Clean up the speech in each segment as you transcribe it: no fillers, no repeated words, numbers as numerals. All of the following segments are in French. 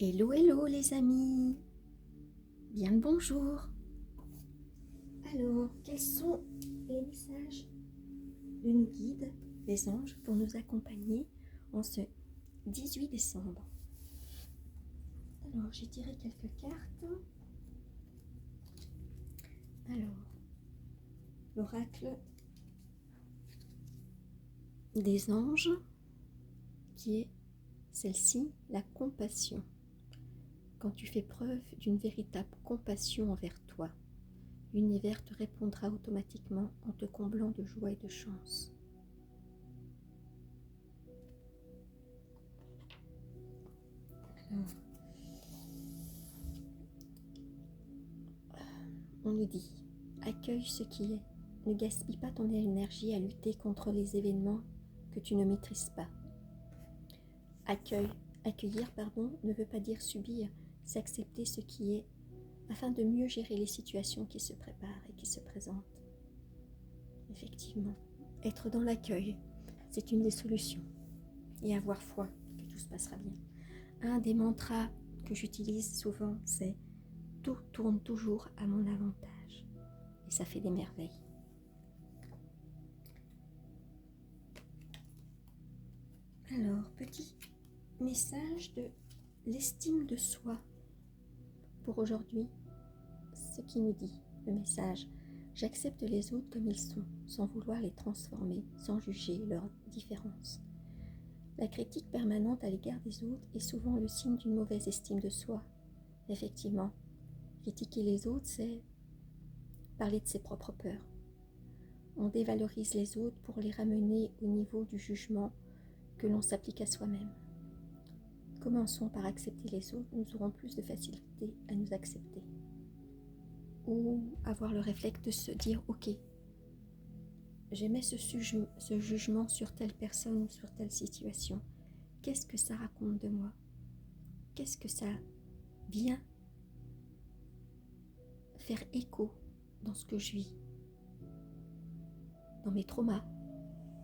Hello, hello les amis, bien le bonjour. Alors, quels sont les messages de nos guides, les anges, pour nous accompagner en ce 18 décembre? Alors, j'ai tiré quelques cartes. Alors, l'oracle des anges, qui est celle-ci, la compassion. Quand tu fais preuve d'une véritable compassion envers toi, l'univers te répondra automatiquement en te comblant de joie et de chance. Alors, on nous dit, accueille ce qui est. Ne gaspille pas ton énergie à lutter contre les événements que tu ne maîtrises pas. Accueillir, ne veut pas dire subir, c'est accepter ce qui est afin de mieux gérer les situations qui se préparent et qui se présentent. Effectivement, être dans l'accueil, c'est une des solutions. Et avoir foi que tout se passera bien. Un des mantras que j'utilise souvent, c'est « tout tourne toujours à mon avantage ». Et ça fait des merveilles. Alors, petit message de l'estime de soi pour aujourd'hui. Ce qui nous dit le message: j'accepte les autres comme ils sont, sans vouloir les transformer, sans juger leurs différences. La critique permanente à l'égard des autres est souvent le signe d'une mauvaise estime de soi. Effectivement, critiquer les autres, c'est parler de ses propres peurs. On dévalorise les autres pour les ramener au niveau du jugement que l'on s'applique à soi-même. Commençons par accepter les autres, nous aurons plus de facilité à nous accepter. Ou avoir le réflexe de se dire « Ok, j'émets ce jugement sur telle personne ou sur telle situation. Qu'est-ce que ça raconte de moi? Qu'est-ce que ça vient faire écho dans ce que je vis, dans mes traumas,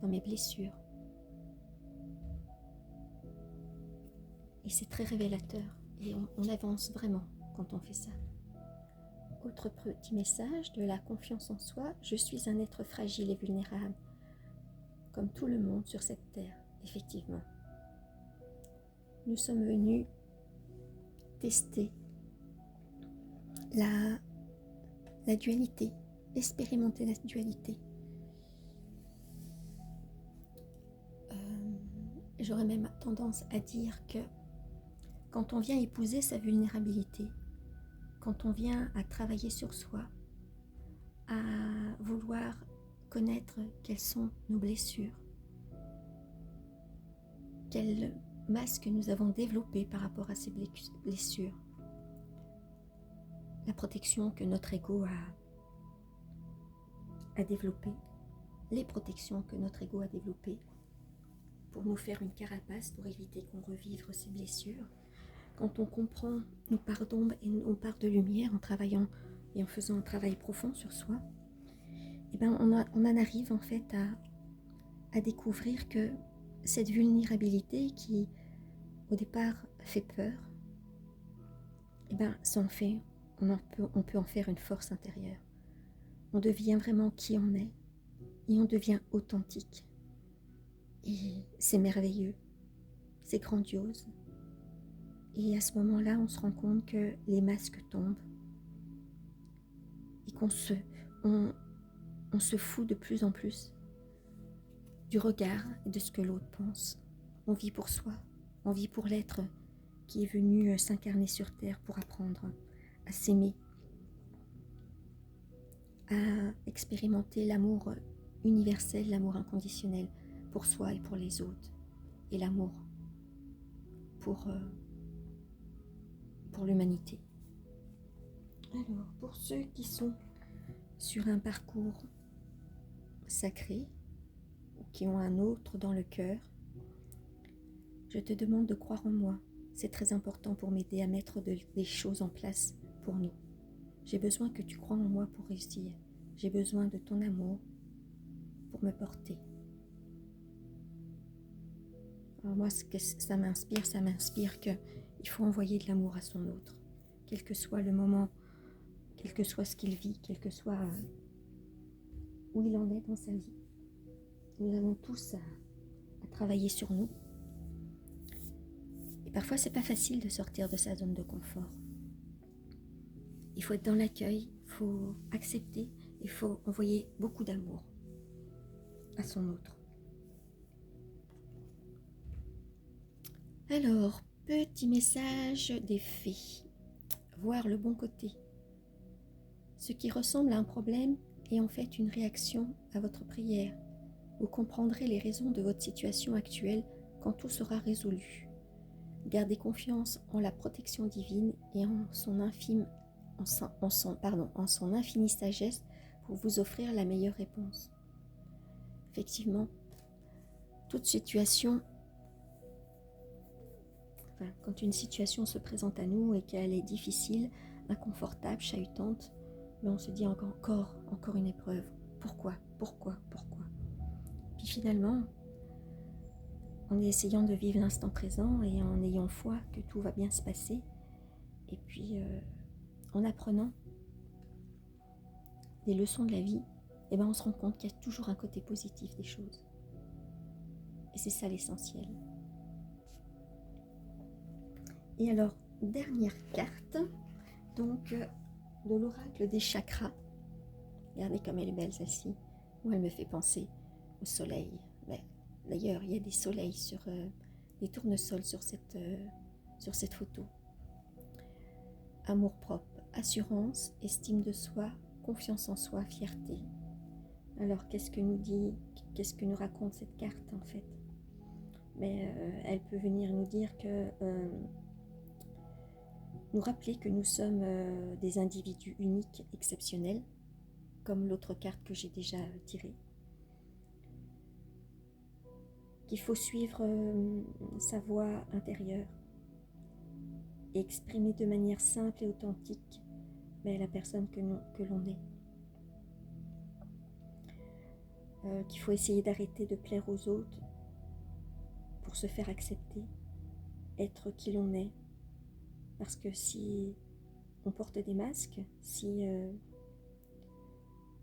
dans mes blessures ?» Et c'est très révélateur et on avance vraiment quand on fait ça. Autre petit message de la confiance en soi: je suis un être fragile et vulnérable, comme tout le monde sur cette terre, effectivement. Nous sommes venus tester la dualité, expérimenter la dualité. J'aurais même tendance à dire que quand on vient épouser sa vulnérabilité, quand on vient à travailler sur soi, à vouloir connaître quelles sont nos blessures, quel masque nous avons développé par rapport à ces blessures, la protection que notre ego a développée, les protections que notre ego a développées pour nous faire une carapace pour éviter qu'on revive ces blessures. Quand on comprend nos parts d'ombre et nos parts de lumière en travaillant et en faisant un travail profond sur soi, et ben on en arrive en fait à découvrir que cette vulnérabilité qui au départ fait peur, et ben ça en fait, on peut en faire une force intérieure. On devient vraiment qui on est et on devient authentique. Et c'est merveilleux, c'est grandiose. Et à ce moment-là, on se rend compte que les masques tombent et qu'on se fout de plus en plus du regard et de ce que l'autre pense. On vit pour soi, on vit pour l'être qui est venu s'incarner sur terre pour apprendre à s'aimer, à expérimenter l'amour universel, l'amour inconditionnel pour soi et pour les autres, et l'amour pour l'humanité. Alors, pour ceux qui sont sur un parcours sacré ou qui ont un autre dans le cœur, je te demande de croire en moi. C'est très important pour m'aider à mettre des choses en place pour nous. J'ai besoin que tu crois en moi pour réussir. J'ai besoin de ton amour pour me porter. Alors moi, ce que ça m'inspire qu'il il faut envoyer de l'amour à son autre, quel que soit le moment, quel que soit ce qu'il vit, quel que soit où il en est dans sa vie. Nous avons tous à travailler sur nous. Et parfois, c'est pas facile de sortir de sa zone de confort. Il faut être dans l'accueil, il faut accepter, il faut envoyer beaucoup d'amour à son autre. Alors, petit message des fées. Voir le bon côté. Ce qui ressemble à un problème est en fait une réaction à votre prière. Vous comprendrez les raisons de votre situation actuelle quand tout sera résolu. Gardez confiance en la protection divine et en son infinie sagesse pour vous offrir la meilleure réponse. Effectivement, toute situation, quand une situation se présente à nous et qu'elle est difficile, inconfortable, chahutante, mais on se dit encore une épreuve. Pourquoi? Puis finalement, en essayant de vivre l'instant présent et en ayant foi que tout va bien se passer, et puis en apprenant des leçons de la vie, on se rend compte qu'il y a toujours un côté positif des choses. Et c'est ça l'essentiel. Et alors, dernière carte, donc de l'oracle des chakras. Regardez comme elle est belle celle-ci. Moi, elle me fait penser au soleil. D'ailleurs, il y a des soleils des tournesols sur cette photo. Amour-propre, assurance, estime de soi, confiance en soi, fierté. Alors, qu'est-ce que nous raconte cette carte en fait? Elle peut venir nous dire nous rappeler que nous sommes des individus uniques, exceptionnels, comme l'autre carte que j'ai déjà tirée. Qu'il faut suivre sa voie intérieure et exprimer de manière simple et authentique la personne que l'on est. Qu'il faut essayer d'arrêter de plaire aux autres pour se faire accepter, être qui l'on est. Parce que si on porte des masques,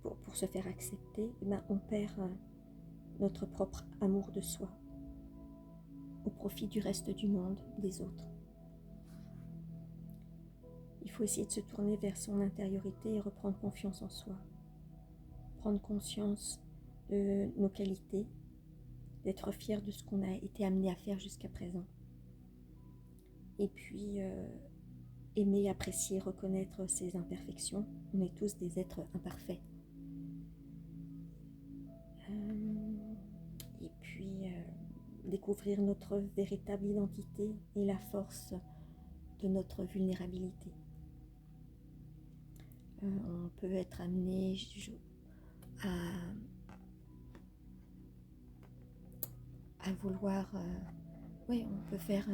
pour se faire accepter, on perd notre propre amour de soi au profit du reste du monde, des autres. Il faut essayer de se tourner vers son intériorité et reprendre confiance en soi. Prendre conscience de nos qualités, d'être fier de ce qu'on a été amené à faire jusqu'à présent. Et puis, aimer, apprécier, reconnaître ses imperfections. On est tous des êtres imparfaits. Et puis, découvrir notre véritable identité et la force de notre vulnérabilité. On peut être amené à vouloir... on peut faire...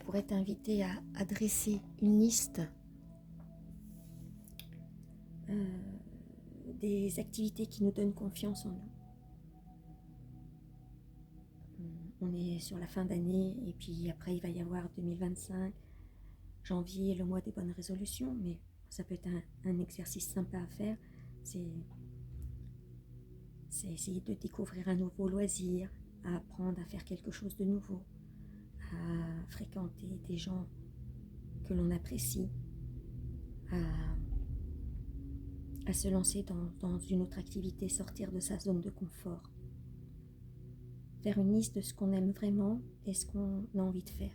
pour être invité à dresser une liste des activités qui nous donnent confiance en nous. On est sur la fin d'année et puis après il va y avoir 2025, janvier, le mois des bonnes résolutions, mais ça peut être un exercice sympa à faire, c'est essayer de découvrir un nouveau loisir, à apprendre à faire quelque chose de nouveau, à fréquenter des gens que l'on apprécie, à se lancer dans une autre activité, sortir de sa zone de confort. Faire une liste de ce qu'on aime vraiment et ce qu'on a envie de faire.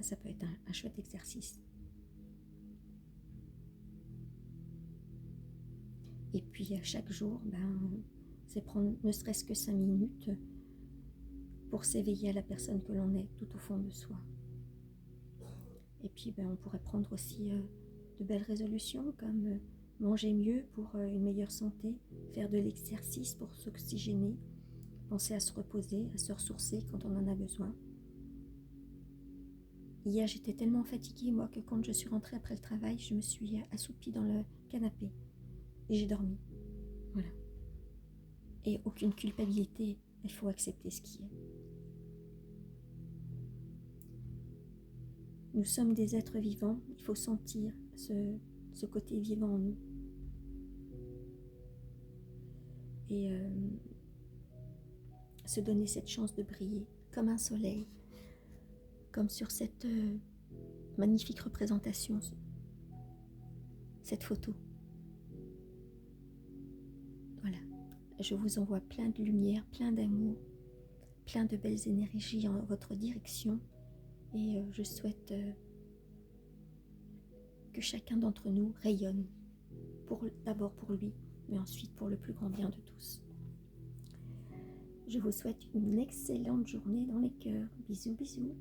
Ça peut être un chouette exercice. Et puis à chaque jour, c'est prendre ne serait-ce que 5 minutes pour s'éveiller à la personne que l'on est tout au fond de soi. Et puis on pourrait prendre aussi de belles résolutions comme manger mieux pour une meilleure santé, faire de l'exercice pour s'oxygéner, penser à se reposer, à se ressourcer quand on en a besoin. Hier, j'étais tellement fatiguée, moi, que quand je suis rentrée après le travail, je me suis assoupie dans le canapé et j'ai dormi. Voilà. Et aucune culpabilité, il faut accepter ce qui est. Nous sommes des êtres vivants, il faut sentir ce côté vivant en nous. Et se donner cette chance de briller comme un soleil, comme sur cette magnifique représentation, cette photo. Voilà, je vous envoie plein de lumière, plein d'amour, plein de belles énergies en votre direction et je souhaite que chacun d'entre nous rayonne, d'abord pour lui, mais ensuite pour le plus grand bien de tous. Je vous souhaite une excellente journée dans les cœurs. Bisous, bisous.